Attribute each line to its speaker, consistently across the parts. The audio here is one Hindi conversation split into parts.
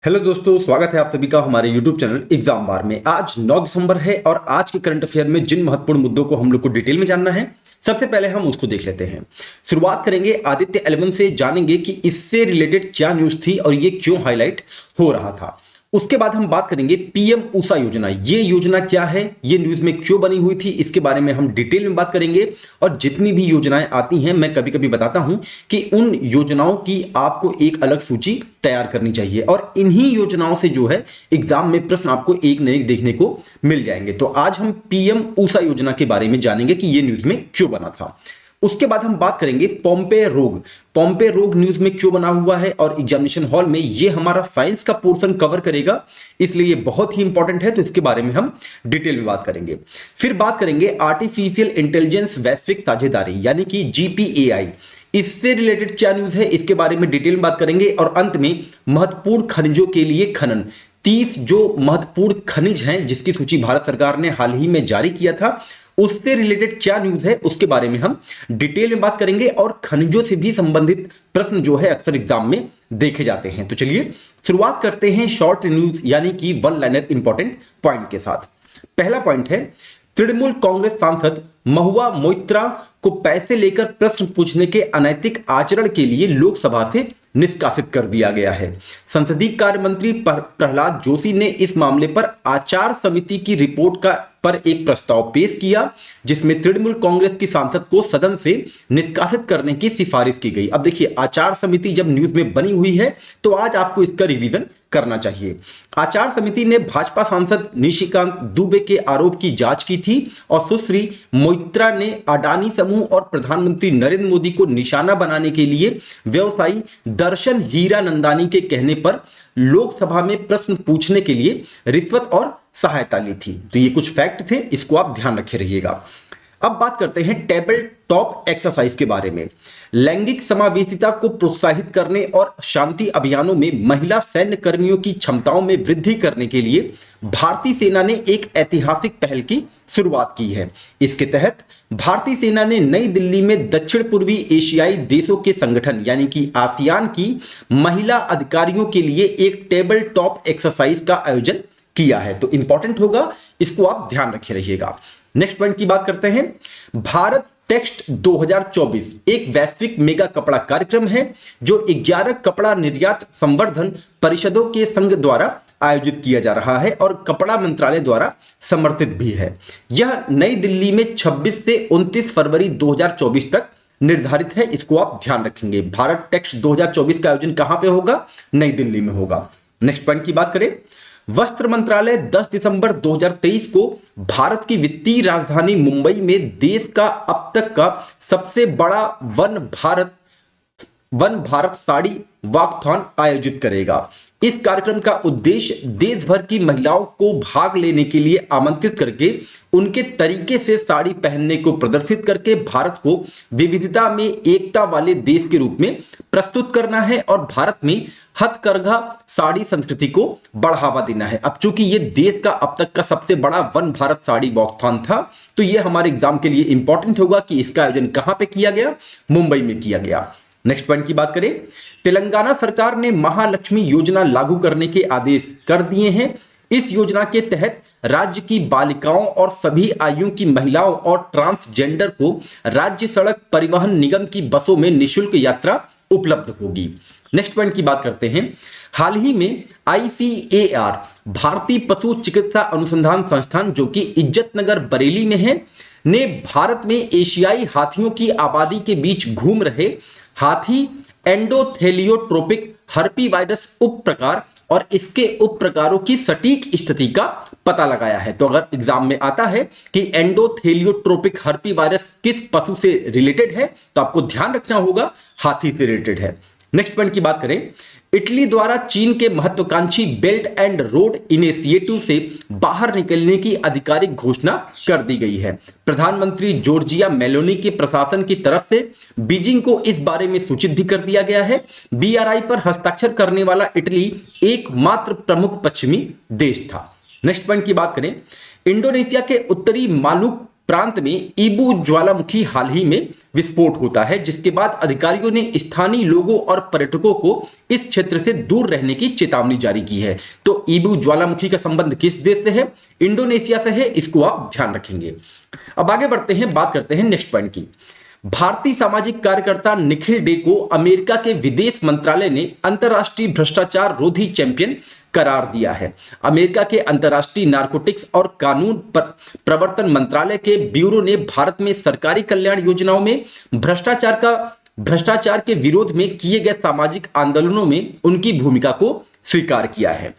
Speaker 1: हेलो दोस्तों, स्वागत है आप सभी का हमारे YouTube चैनल एग्जाम बार में। आज 9 दिसंबर है और आज के करंट अफेयर में जिन महत्वपूर्ण मुद्दों को हम लोग को डिटेल में जानना है, सबसे पहले हम उसको देख लेते हैं। शुरुआत करेंगे आदित्य एलेवन से, जानेंगे कि इससे रिलेटेड क्या न्यूज थी और ये क्यों हाईलाइट हो रहा था। उसके बाद हम बात करेंगे पीएम ऊषा योजना। ये योजना क्या है, ये न्यूज में क्यों बनी हुई थी, इसके बारे में हम डिटेल में बात करेंगे। और जितनी भी योजनाएं आती हैं, मैं कभी कभी बताता हूं कि उन योजनाओं की आपको एक अलग सूची तैयार करनी चाहिए और इन्हीं योजनाओं से जो है एग्जाम में प्रश्न आपको एक न एक देखने को मिल जाएंगे। तो आज हम पीएम ऊषा योजना के बारे में जानेंगे कि ये न्यूज में क्यों बना था। उसके बाद हम बात करेंगे पोम्पे रोग। पोम्पे रोग न्यूज में क्यों बना हुआ है और एग्जामिनेशन हॉल में ये हमारा साइंस का पोर्शन कवर करेगा, इसलिए ये बहुत ही इंपॉर्टेंट है, तो इसके बारे में हम डिटेल में बात करेंगे। फिर बात करेंगे आर्टिफिशियल इंटेलिजेंस वैश्विक साझेदारी यानी कि जीपीएआई। इससे रिलेटेड क्या न्यूज है, इसके बारे में डिटेल में बात करेंगे। और अंत में महत्वपूर्ण खनिजों के लिए खनन, 30 जो महत्वपूर्ण खनिज हैं जिसकी सूची भारत सरकार ने हाल ही में जारी किया था, उससे रिलेटेड क्या न्यूज है उसके बारे में हम डिटेल में बात करेंगे। और खनिजों से भी संबंधित प्रश्न जो है अक्सर एग्जाम में देखे जाते हैं। तो चलिए शुरुआत करते हैं शॉर्ट न्यूज यानी कि वन लाइनर इंपॉर्टेंट पॉइंट के साथ। पहला पॉइंट है, तृणमूल कांग्रेस सांसद महुआ मोइत्रा को पैसे लेकर प्रश्न पूछने के अनैतिक आचरण के लिए लोकसभा से निष्कासित कर दिया गया है। संसदीय कार्य मंत्री प्रहलाद जोशी ने इस मामले पर आचार समिति की रिपोर्ट पर एक प्रस्ताव पेश किया, जिसमें तृणमूल कांग्रेस की सांसद को सदन से निष्कासित करने की सिफारिश की गई। अब देखिए, आचार समिति जब न्यूज में बनी हुई है तो आज आपको इसका रिवीजन करना चाहिए। आचार समिति ने भाजपा सांसद निशिकांत दुबे के आरोप की जांच की थी और सुश्री मोइत्रा ने अडानी समूह और प्रधानमंत्री नरेंद्र मोदी को निशाना बनाने के लिए व्यवसायी दर्शन हीरानंदानी के कहने पर लोकसभा में प्रश्न पूछने के लिए रिश्वत और सहायता ली थी। तो ये कुछ फैक्ट थे, इसको आप ध्यान रखे रहिएगा। अब बात करते हैं टेबल टॉप एक्सरसाइज के बारे में। लैंगिक समावेशिता को प्रोत्साहित करने और शांति अभियानों में महिला सैन्य कर्मियों की क्षमताओं में वृद्धि करने के लिए भारतीय सेना ने एक ऐतिहासिक पहल की शुरुआत की है। इसके तहत भारतीय सेना ने नई दिल्ली में दक्षिण पूर्वी एशियाई देशों के संगठन यानी कि आसियान की महिला अधिकारियों के लिए एक टेबल टॉप एक्सरसाइज का आयोजन किया है। तो इंपॉर्टेंट होगा, इसको आप ध्यान रखे रहिएगा। नेक्स्ट पॉइंट की बात करते हैं। भारत टेक्स्ट 2024 एक वैश्विक मेगा कपड़ा कार्यक्रम है जो 11 कपड़ा निर्यात संवर्धन परिषदों के संघ द्वारा आयोजित किया जा रहा है और कपड़ा मंत्रालय द्वारा समर्थित भी है। यह नई दिल्ली में 26 से 29 फरवरी 2024 तक निर्धारित है, इसको आप ध्यान रखेंगे। भारत टेक्स्ट 2024 का आयोजन कहां पे होगा? नई दिल्ली में होगा। नेक्स्ट पॉइंट की बात करें, वस्त्र मंत्रालय 10 दिसंबर 2023 को भारत की वित्तीय राजधानी मुंबई में देश का अब तक का सबसे बड़ा वन भारत साड़ी वॉकथॉन आयोजित करेगा। इस कार्यक्रम का उद्देश्य देश भर की महिलाओं को भाग लेने के लिए आमंत्रित करके उनके तरीके से साड़ी पहनने को प्रदर्शित करके भारत को विविधता में एकता वाले देश के रूप में प्रस्तुत करना है और भारत में हथकरघा साड़ी संस्कृति को बढ़ावा देना है। अब चूंकि ये देश का अब तक का सबसे बड़ा वन भारत साड़ी वॉकथॉन था, तो ये हमारे एग्जाम के लिए इंपॉर्टेंट होगा कि इसका आयोजन कहां पे किया गया? मुंबई में किया गया। नेक्स्ट पॉइंट की बात करें, तेलंगाना सरकार ने महालक्ष्मी योजना लागू करने के आदेश कर दिए हैं। इस योजना के तहत राज्य की बालिकाओं और सभी आयु की महिलाओं और ट्रांसजेंडर को राज्य सड़क परिवहन निगम की बसों में निःशुल्क यात्रा उपलब्ध होगी। नेक्स्ट पॉइंट की बात करते हैं। हाल ही में ICAR भारतीय पशु चिकित्सा अनुसंधान संस्थान जो कि इज्जतनगर बरेली में है, ने भारत में एशियाई हाथियों की आबादी के बीच घूम रहे हाथी एंडोथेलियोट्रोपिक हर्पीवायरस उप प्रकार और इसके उप प्रकारों की सटीक स्थिति का पता लगाया है। तो अगर एग्जाम में आता है कि एंडोथेलियोट्रोपिक हर्पीवायरस किस पशु से रिलेटेड है, तो आपको ध्यान रखना होगा हाथी से रिलेटेड है। नेक्स्ट पॉइंट की बात करें, इटली द्वारा चीन के महत्वाकांक्षी बेल्ट एंड रोड इनिशिएटिव से बाहर निकलने की आधिकारिक घोषणा कर दी गई है। प्रधानमंत्री जॉर्जिया मेलोनी के प्रशासन की तरफ से बीजिंग को इस बारे में सूचित भी कर दिया गया है। BRI पर हस्ताक्षर करने वाला इटली एकमात्र प्रमुख पश्चिमी देश था। नेक्स्ट पॉइंट की बात करें, इंडोनेशिया के उत्तरी मालुक प्रांत में ईबू ज्वालामुखी हाल ही में विस्फोट होता है, जिसके बाद अधिकारियों ने स्थानीय लोगों और पर्यटकों को इस क्षेत्र से दूर रहने की चेतावनी जारी की है। तो ईबू ज्वालामुखी का संबंध किस देश से है? इंडोनेशिया से है, इसको आप ध्यान रखेंगे। अब आगे बढ़ते हैं, बात करते हैं नेक्स्ट पॉइंट की। भारतीय सामाजिक कार्यकर्ता निखिल डे को अमेरिका के विदेश मंत्रालय ने अंतर्राष्ट्रीय भ्रष्टाचार रोधी चैंपियन करार दिया है। अमेरिका के अंतर्राष्ट्रीय नारकोटिक्स और कानून प्रवर्तन मंत्रालय के ब्यूरो ने भारत में सरकारी कल्याण योजनाओं में भ्रष्टाचार के विरोध में किए गए सामाजिक आंदोलनों में उनकी भूमिका को स्वीकार किया है।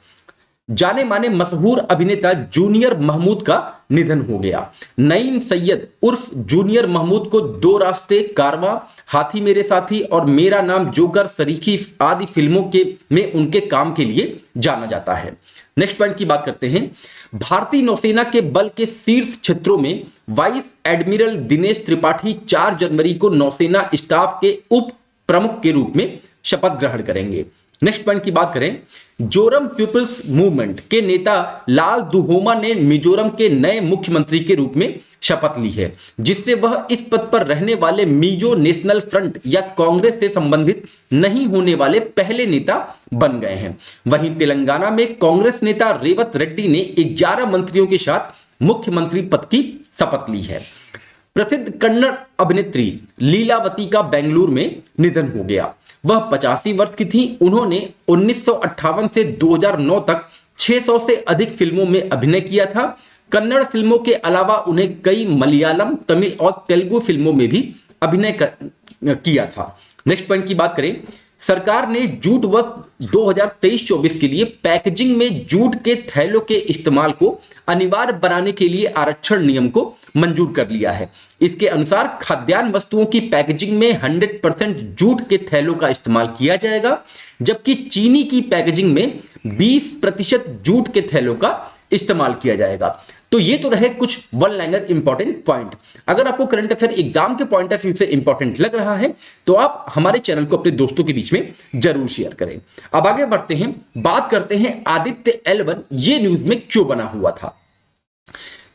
Speaker 1: जाने माने मशहूर अभिनेता जूनियर महमूद का निधन हो गया। नईम सैयद उर्फ जूनियर महमूद को दो रास्ते, कारवां, हाथी मेरे साथी और मेरा नाम जोकर, सरीखी आदि फिल्मों के में उनके काम के लिए जाना जाता है। नेक्स्ट पॉइंट की बात करते हैं। भारतीय नौसेना के बल के शीर्ष क्षेत्रों में वाइस एडमिरल दिनेश त्रिपाठी 4 जनवरी को नौसेना स्टाफ के उप प्रमुख के रूप में शपथ ग्रहण करेंगे। नेक्स्ट पॉइंट की बात करें, जोरम पीपल्स मूवमेंट के नेता लाल दुहोमा ने मिजोरम के नए मुख्यमंत्री के रूप में शपथ ली है, जिससे वह इस पद पर रहने वाले मिजो नेशनल फ्रंट या कांग्रेस से संबंधित नहीं होने वाले पहले नेता बन गए हैं। वहीं तेलंगाना में कांग्रेस नेता रेवत रेड्डी ने 11 मंत्रियों के साथ मुख्यमंत्री पद की शपथ ली है। प्रसिद्ध कन्नड़ अभिनेत्री लीलावती का बेंगलुरु में निधन हो गया। वह 85 वर्ष की थी। उन्होंने 1958 से 2009 तक 600 से अधिक फिल्मों में अभिनय किया था। कन्नड़ फिल्मों के अलावा उन्हें कई मलयालम, तमिल और तेलुगु फिल्मों में भी अभिनय किया था। नेक्स्ट पॉइंट की बात करें, सरकार ने जूट वर्ष 2023-24 के लिए पैकेजिंग में जूट के थैलों के इस्तेमाल को अनिवार्य बनाने के लिए आरक्षण नियम को मंजूर कर लिया है। इसके अनुसार खाद्यान्न वस्तुओं की पैकेजिंग में 100% जूट के थैलों का इस्तेमाल किया जाएगा, जबकि चीनी की पैकेजिंग में 20% जूट के थैलों का इस्तेमाल किया जाएगा। तो ये तो रहे कुछ वन लाइनर इंपॉर्टेंट पॉइंट। अगर आपको करंट अफेयर एग्जाम के पॉइंट ऑफ व्यू से इंपॉर्टेंट लग रहा है तो आप हमारे चैनल को अपने दोस्तों के बीच में जरूर शेयर करें। अब आगे बढ़ते हैं, बात करते हैं आदित्य L1 ये न्यूज में क्यों बना हुआ था।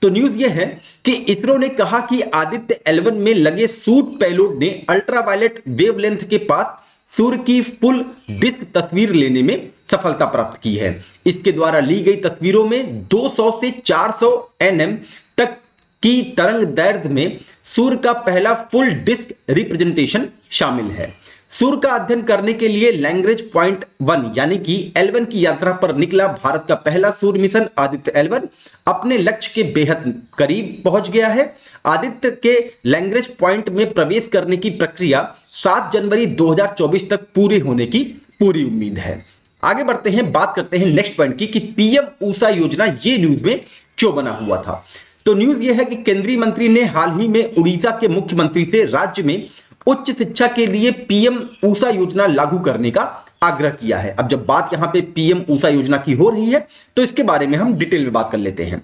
Speaker 1: तो न्यूज ये है कि इसरो ने कहा कि आदित्य L1 में लगे सूट पेलोड ने अल्ट्रावायलेट वेवलेंथ के पास सूर्य की फुल डिस्क तस्वीर लेने में सफलता प्राप्त की है। इसके द्वारा ली गई तस्वीरों में 200 से 400 nm तक की तरंग दैर्ध्य में सूर्य का पहला फुल डिस्क रिप्रेजेंटेशन शामिल है। सूर्य का अध्ययन करने के लिए लैग्रेंज पॉइंट 1 यानी कि L1 की यात्रा पर निकला भारत का पहला सूर्य मिशन आदित्य L1 अपने लक्ष्य के बेहद करीब पहुंच गया है। आदित्य के लैग्रेंज पॉइंट में प्रवेश करने की प्रक्रिया 7 जनवरी 2024 तक पूरी होने की पूरी उम्मीद है। आगे बढ़ते हैं, बात करते हैं नेक्स्ट पॉइंट की कि पीएम ऊषा योजना ये न्यूज में क्यों बना हुआ था। तो न्यूज ये है कि केंद्रीय मंत्री ने हाल ही में उड़ीसा के मुख्यमंत्री से राज्य में उच्च शिक्षा के लिए पीएम ऊषा योजना लागू करने का आग्रह किया है। अब जब बात यहां पे पीएम ऊषा योजना की हो रही है तो इसके बारे में हम डिटेल में बात कर लेते हैं।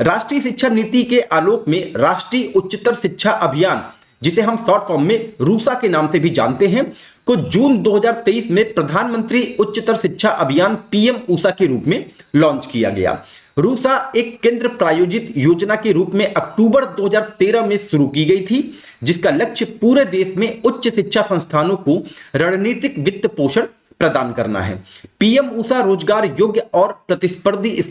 Speaker 1: राष्ट्रीय शिक्षा नीति के आलोक में राष्ट्रीय उच्चतर शिक्षा अभियान, जिसे हम शॉर्ट फॉर्म में रूसा के नाम से भी जानते हैं, को जून 2023 में प्रधानमंत्री उच्चतर शिक्षा अभियान पीएम ऊषा के रूप में लॉन्च किया गया। रूसा एक केंद्र प्रायोजित योजना के रूप में अक्टूबर 2013 में शुरू की गई थी, जिसका लक्ष्य पूरे देश में उच्च शिक्षा संस्थानों को रणनीतिक वित्त पोषण प्रदान करना है। पीएम ऊषा रोजगार योग्य और प्रतिस्पर्धी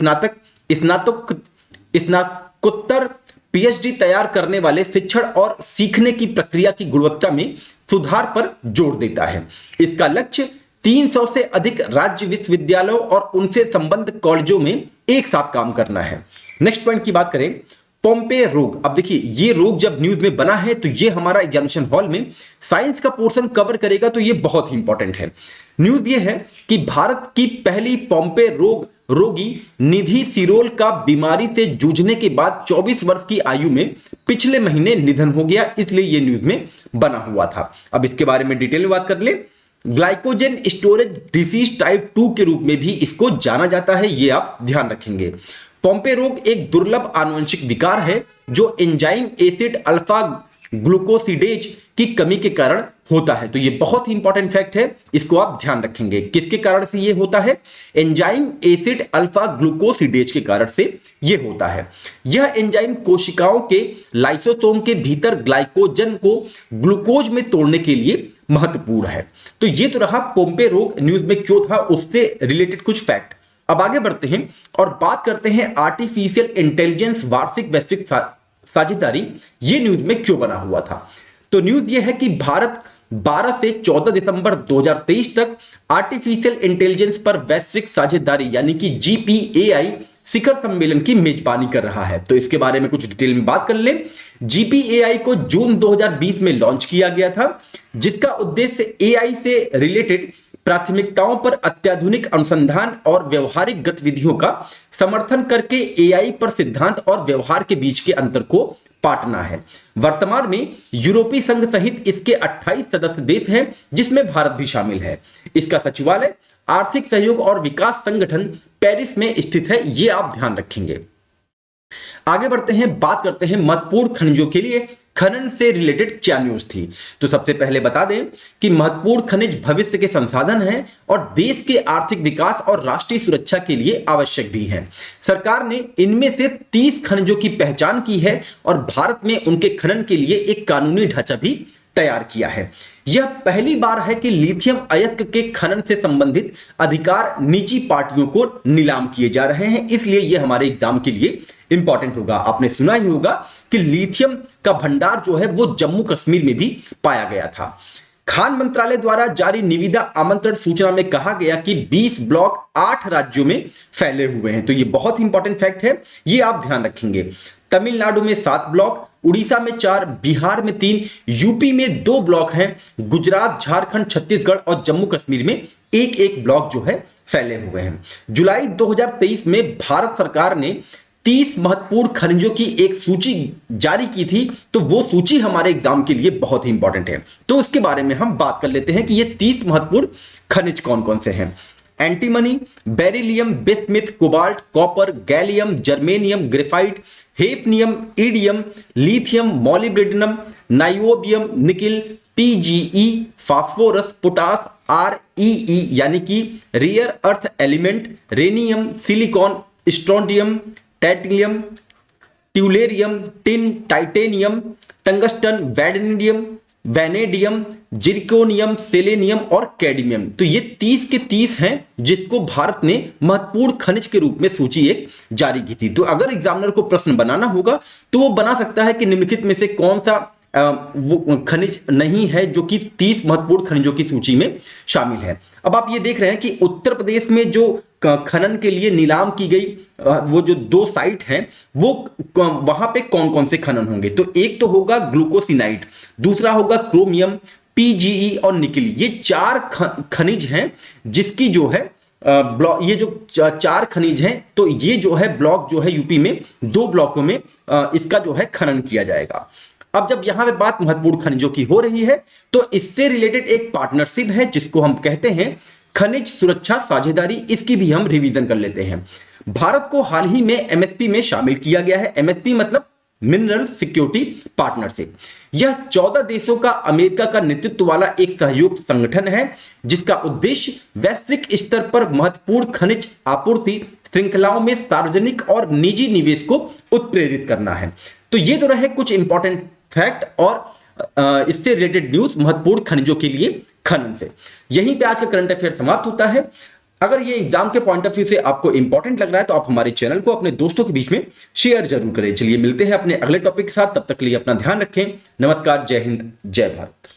Speaker 1: स्नातकोत्तर पीएचडी तैयार करने वाले शिक्षण और सीखने की प्रक्रिया की गुणवत्ता में सुधार पर जोर देता है। इसका लक्ष्य 300 से अधिक राज्य विश्वविद्यालयों और उनसे संबद्ध कॉलेजों में एक साथ काम करना है। नेक्स्ट पॉइंट की बात करें, पोम्पे रोग। अब देखिए ये रोग जब न्यूज में बना है तो ये हमारा एग्जामिनेशन हॉल में साइंस का पोर्शन कवर करेगा, तो ये बहुत ही इंपॉर्टेंट है। न्यूज ये है कि भारत की पहली पोम्पे रोग रोगी निधि सिरोल का बीमारी से जूझने के बाद 24 वर्ष की आयु में पिछले महीने निधन हो गया, इसलिए ये न्यूज में बना हुआ था। अब इसके बारे में डिटेल में बात कर ले। ग्लाइकोजन स्टोरेज डिसीज टाइप 2 के रूप में भी इसको जाना जाता है, ये आप ध्यान रखेंगे। पोम्पे रोग एक दुर्लभ आनुवंशिक विकार है जो एंजाइम एसिड अल्फा ग्लूकोसिडेज की कमी के कारण होता है। तो ये बहुत ही इंपॉर्टेंट फैक्ट है, इसको आप ध्यान रखेंगे। किसके कारण से ये होता है? एंजाइम एसिड अल्फा ग्लूकोसिडेज के कारण से ये होता है। यह एंजाइम कोशिकाओं के लाइसोसोम के भीतर ग्लाइकोजन को ग्लूकोज में तोड़ने के लिए महत्वपूर्ण है। तो ये तो रहा पोम्पे रोग न्यूज में क्यों था उससे रिलेटेड कुछ फैक्ट। अब आगे बढ़ते हैं और बात करते हैं आर्टिफिशियल इंटेलिजेंस वार्षिक वैश्विक साझेदारी ये न्यूज में क्यों बना हुआ था। तो न्यूज ये है कि भारत 12 से 14 दिसंबर 2023 तक आर्टिफिशियल इंटेलिजेंस पर वैश्विक साझेदारी यानी कि GPAI शिखर सम्मेलन की मेजबानी कर रहा है। तो इसके बारे में कुछ डिटेल में बात कर लें। GPAI को जून 2020 में लॉन्च किया गया था, जिसका उद्देश्य AI से रिलेटेड प्राथमिकताओं पर अत्याधुनिक अनुसंधान और व्यवहारिक गतिविधियों का समर्थन करके AI पर सिद्धांत और व्यवहार के बीच के अंतर को पाटना है। वर्तमान में यूरोपीय संघ सहित इसके 28 सदस्य देश हैं, जिसमें भारत भी शामिल है। इसका सचिवालय आर्थिक सहयोग और विकास संगठन पेरिस में स्थित है, ये आप ध्यान रखेंगे। आगे बढ़ते हैं, बात करते हैं महत्वपूर्ण खनिजों के लिए खनन से रिलेटेड क्या न्यूज थी। तो सबसे पहले बता दें कि महत्वपूर्ण खनिज भविष्य के संसाधन हैं और देश के आर्थिक विकास और राष्ट्रीय सुरक्षा के लिए आवश्यक भी हैं। सरकार ने इनमें से 30 खनिजों की पहचान की है और भारत में उनके खनन के लिए एक कानूनी ढांचा भी तैयार किया है। यह पहली बार है कि लिथियम अयस्क के खनन से संबंधित अधिकार निजी पार्टियों को नीलाम किए जा रहे हैं, इसलिए यह हमारे एग्जाम के लिए इंपॉर्टेंट होगा। आपने सुना ही होगा कि लिथियम का भंडार जो है वो जम्मू कश्मीर में भी पाया गया था। खान मंत्रालय द्वारा जारी निविदा आमंत्रण सूचना में कहा गया कि 20 ब्लॉक 8 राज्यों में फैले हुए हैं। तो ये बहुत इंपॉर्टेंट फैक्ट है, ये आप ध्यान रखेंगे। तमिलनाडु में 7 ब्लॉक, उड़ीसा में 4, बिहार में 3, यूपी में 2 ब्लॉक हैं, गुजरात, झारखंड, छत्तीसगढ़ और जम्मू कश्मीर में एक एक ब्लॉक जो है फैले हुए हैं। जुलाई 2023 में भारत सरकार ने 30 महत्वपूर्ण खनिजों की एक सूची जारी की थी। तो वो सूची हमारे एग्जाम के लिए बहुत ही इंपॉर्टेंट है, तो उसके बारे में हम बात कर लेते हैं कि ये 30 महत्वपूर्ण खनिज कौन कौन से हैं। Antimony, beryllium, bismuth, cobalt, copper, gallium, germanium, graphite, hafnium, indium, lithium, molybdenum, niobium, nickel, PGE, phosphorus, potash, REE यानी कि rare earth element, rhenium, silicon, strontium, titanium, tellurium, tin, titanium, tungsten, vanadium, zirconium, selenium और कैडमियम। तो ये 30 के 30 हैं जिसको भारत ने महत्वपूर्ण खनिज के रूप में सूची एक जारी की थी। तो अगर एग्जामिनर को प्रश्न बनाना होगा तो वो बना सकता है कि निम्नलिखित में से कौन सा वो खनिज नहीं है जो कि 30 महत्वपूर्ण खनिजों की सूची में शामिल है। अब आप ये देख रहे हैं कि उत्तर प्रदेश में जो खनन के लिए नीलाम की गई वो जो 2 साइट हैं वो वहां पे कौन कौन से खनन होंगे। तो एक तो होगा ग्लूकोसिनाइट, दूसरा होगा क्रोमियम, PGE और निकिल। ये 4 खनिज हैं जिसकी जो है ब्लॉक, ये जो 4 खनिज हैं तो ये जो है ब्लॉक जो है यूपी में 2 ब्लॉकों में इसका जो है खनन किया जाएगा। अब जब यहां पे बात महत्वपूर्ण खनिजों की हो रही है तो इससे रिलेटेड एक पार्टनरशिप है जिसको हम कहते हैं खनिज सुरक्षा साझेदारी, इसकी भी हम रिवीजन कर लेते हैं। भारत को हाल ही में MSP में शामिल किया गया है। MSP मतलब मिनरल सिक्योरिटी पार्टनरशिप। यह 14 देशों का अमेरिका का नेतृत्व वाला एक सहयोग संगठन है जिसका उद्देश्य वैश्विक स्तर पर महत्वपूर्ण खनिज आपूर्ति श्रृंखलाओं में सार्वजनिक और निजी निवेश को उत्प्रेरित करना है। तो ये तो रहे कुछ इंपॉर्टेंट फैक्ट और इससे रिलेटेड न्यूज महत्वपूर्ण खनिजों के लिए खनन से। यहीं पे आज का करंट अफेयर समाप्त होता है। अगर ये एग्जाम के पॉइंट ऑफ व्यू से आपको इंपॉर्टेंट लग रहा है तो आप हमारे चैनल को अपने दोस्तों के बीच में शेयर जरूर करें। चलिए मिलते हैं अपने अगले टॉपिक के साथ, तब तक के लिए अपना ध्यान रखें। नमस्कार, जय हिंद, जय भारत।